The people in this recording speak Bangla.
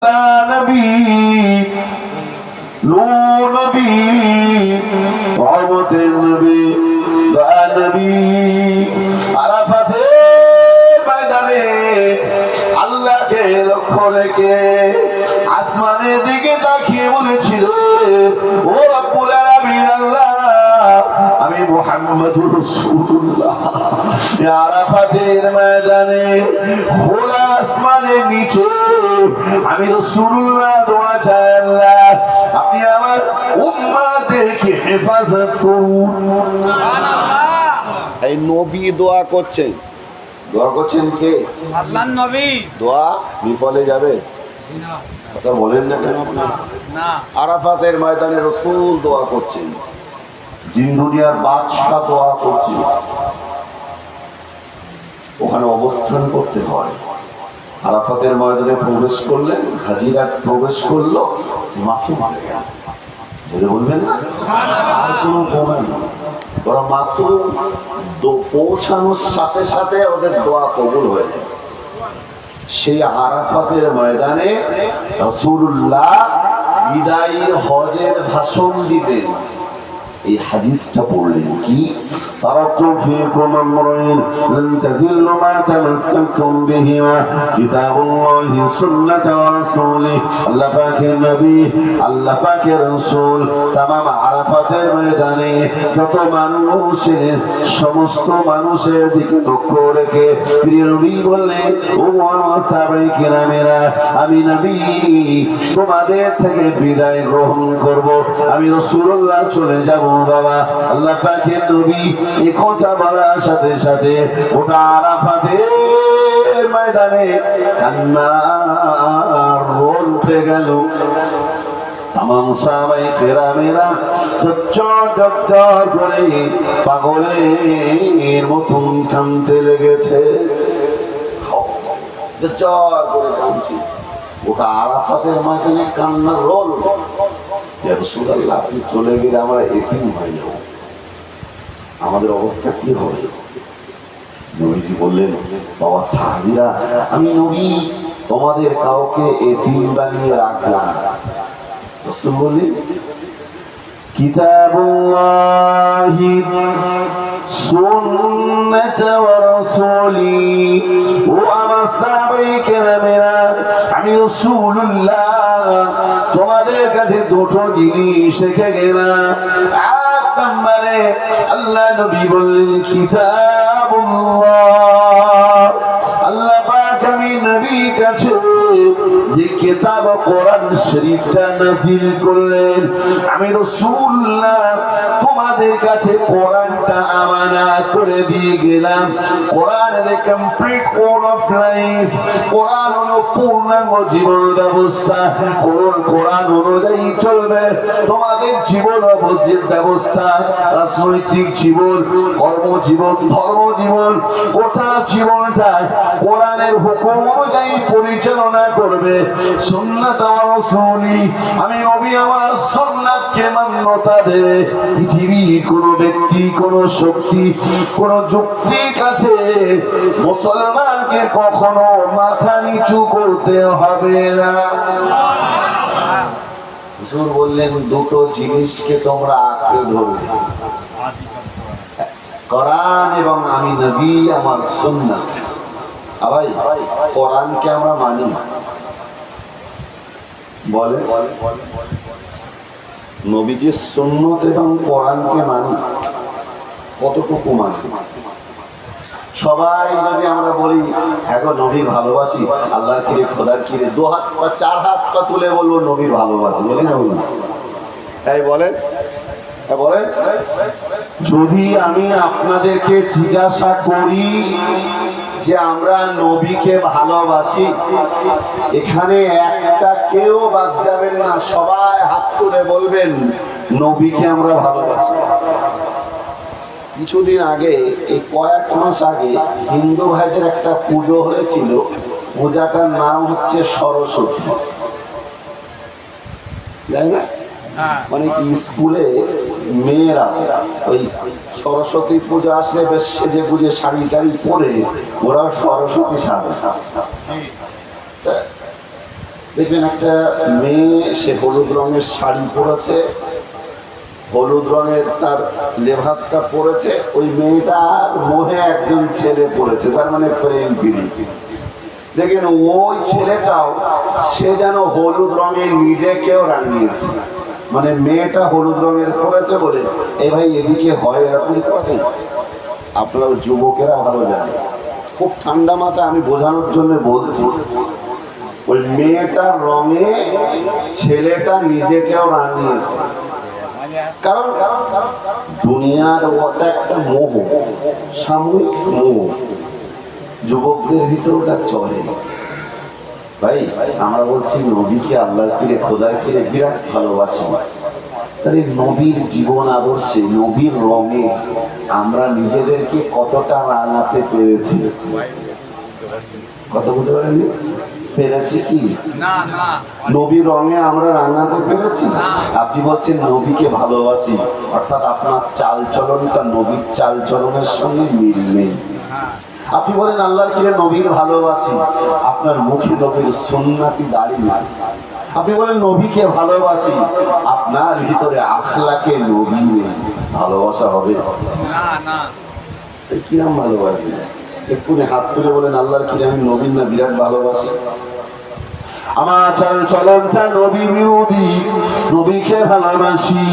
নবী নূর নবী রহমতের নবী দয়া নবী আরাফাতের ময়দানে আল্লাহকে লক্ষ্য রেখে আসমানের দিকে তাকিয়ে বলেছিল, ও রব্বুল আলামিন আল্লাহ, আমি মুহাম্মদুর রাসূলুল্লাহ আরাফাতের ময়দানে খোলা আসমানের নিচে আমি রাসূলুল্লাহ দোয়া চাই, আল্লাহ আপনি আমার উম্মতকে হেফাজত করুন। এই নবী দোয়া করছেন, দোয়া করছেন কে? আল্লাহর নবী। দোয়া বিফলে যাবে কথা বলেন না কেন? না, আরাফাতের ময়দানে রাসূল দোয়া করছেন, দিন দুনিয়ার বাদশা দোয়া করছে, ওখানে অবস্থান করতে হয়। আরাফাতের ময়দানে প্রবেশ করলেন, হাজিরা প্রবেশ করলো, মাসুম হয়ে গেল। বলবেন না আর কোনো প্রমাণ নেই, ওরা মাসুম পৌঁছানোর সাথে সাথে ওদের দোয়া কবুল হয়ে যায়। সেই আরাফাতের ময়দানে রাসূলুল্লাহ বিদায়ী হজের ভাষণ দিতেন। এই হাদিসটা পড়লেন কি, তারাকতু ফীকুম আমরাইন লান তাদিল্লু মা তামাসসাকতুম বিহিমা কিতাবুল্লাহি সুন্নাতু রাসূলি। আল্লাহ পাকের নবী, আল্লাহ পাকের রাসূল तमाम আরাফাতের ময়দানে যত মানুষ ছিলেন সমস্ত মানুষের দিকে লক্ষ্য রেখে প্রিয় নবী বললেন, ও সাহাবায়ে কিরামেরা, আমি নবী তোমাদের থেকে বিদায় গ্রহণ করব, আমি রাসূলুল্লাহ চলে যাব বাবা। আল্লাহ পাকের নবী এই কথা বলার সাথে সাথে ওটা আরাফাতের ময়দানে কান্নার রোল উঠে গেল। तमाम সাহাবায়ে কেরামেরা চচ্চর করে পাগলের মতন কাঁদতে লেগেছে, চচ্চর করে কাঁদছে। ওটা আরাফাতের ময়দানে কান্নার রোল। ইয়া রাসূলুল্লাহ, আপনি চলে গেলে আমরা এতিম হয়ে যাব, আমাদের অবস্থা কি হবে? নবীজি বললেন, বাবা সাহাবীরা, আমি নবী তোমাদের কাউকে এতিম বানিয়ে রাখলাম। রাসূল বললেন, কিতাবুল্লাহি সুন্নাতু ওয়া রাসূলি। ও আমার সাহাবায়ে কেরামেরা, আমি রাসূলুল্লাহ তোমাদের কাছে দুটো জিনিস রেখে গেলাম। এক নম্বরে আল্লাহ নবী বললেন কিতাবুল্লাহ, আল্লাহ পাক আমি নবীর কাছে যে কিতাব কোরআন শরীফটা নাযিল করলেন, আমি রাসূলুল্লাহ তোমাদের কাছে কোরআনটা আমানত করে দিয়ে গেলাম। কোরআন এর কমপ্লিট কোড অফ লাইফ, কোরআন হলো পূর্ণাঙ্গ জীবন ব্যবস্থা। কোরআন অনুযায়ী চলবে তোমাদের জীবন ব্যবস্থা, রাজনৈতিক জীবন, কর্মজীবন, ধর্মজীবন, গোটা জীবনটা কোরআনের হুকুম অনুযায়ী পরিচালনা করবে। সুন্নাত রাসূলি, আমি নবী আমার সুন্নাতকে মান্যতা দেবে। পৃথিবীর কোন ব্যক্তি, কোন শক্তি, কোন যুক্তির কাছে মুসলমানকে কখনো মাথা নিচু করতে হবে না। হুজুর বললেন, দুটো জিনিসকে তোমরা আঁকড়ে ধরবে, কোরআন এবং আমি নবী আমার সুন্নাত। ভাই, কোরআনকে আমরা মানি, বলে নবীজির সুন্নাত এবং কোরআনকে মানি, কতটুকু মানি? সবাই যদি আমরা বলি হ্যাঁ গো নবী ভালোবাসি, আল্লাহর কিরে খোদার কিরে, দু হাত বা চার হাত পা তুলে বলবো নবীর ভালোবাসি, বলি না বলি? এই বলেন, বলেন, যদি আমি আপনাদেরকে জিজ্ঞাসা করি যে আমরা নবীকে ভালোবাসি, এখানে একটা কেউ বাদ যাবেন না, সবাই হাত তুলে বলবেন নবীকে আমরা ভালোবাসি। কিছুদিন আগে, এই কয়েক মাস আগে হিন্দু ভাইদের একটা পুজো হয়েছিল, পূজাটার নাম হচ্ছে সরস্বতী, তাই না? মানে কি স্কুলে মেয়েরা ওই সরস্বতী পূজা আসলে বেশ সেজে গুজে শাড়ি টাড়ি পরে ওরা সরস্বতী সাজে। দেখবেন একটা মেয়ে, সে হলুদ রঙের শাড়ি পরেছে, হলুদ রঙের তার লেভাসটা পরেছে, ওই মেয়েটার মোহে একজন ছেলে পড়েছে, তার মানে প্রেম প্রীতি। দেখেন ওই ছেলেটাও সে যেন হলুদ রঙে নিজেকেও রাঙিয়েছে, মানে মেয়েটা হলুদ রঙের পড়েছে বলে এই ভাই এদিকে হয় এরকম করে। আপনারা যুবকেরা ভালো জানেন, খুব ঠান্ডা মাথায় আমি বোঝানোর জন্য বলছি, ওই মেয়েটার রঙে ছেলেটা নিজেকেও রাঙিয়েছে। কারণ দুনিয়ার ওটা একটা মোহ, সাময়িক মোহ, যুবকদের ভিতরে ওটা চলে। ভাই আমরা বলছি নবীকে, আল্লাহর কিরে, খোদার কিরে বিরাট ভালোবাসি, তাহলে নবীর জীবন আদর্শে, নবীর রঙে আমরা নিজেদেরকে কতটা রাঙাতে পেরেছি? কথা বলতে পারেননি? পেরেছি কি? নবীর রঙে আমরা রাঙাতে পেরেছি? আপনি বলছেন নবীকে ভালোবাসি, অর্থাৎ আপনার চাল চলনটা নবীর চাল চলনের সঙ্গে মিল নেই। আপনি বলেন আল্লাহর কিরে নবীর ভালোবাসি, আপনার মুখে নবীর সুন্নাতি দাড়ি নাই। আপনি বলেন নবীকে ভালোবাসি, আপনার ভিতরে আখলাকে নবী নেই, ভালোবাসা হবে না। কিরম ভালোবাসি? এক্ষুনি হাত তুলে বলেন আল্লাহর কিরে আমি নবীর না বিরাট ভালোবাসি। আমার চাল চলনটা নবী বিরোধী, নবীকে ভালোবাসি।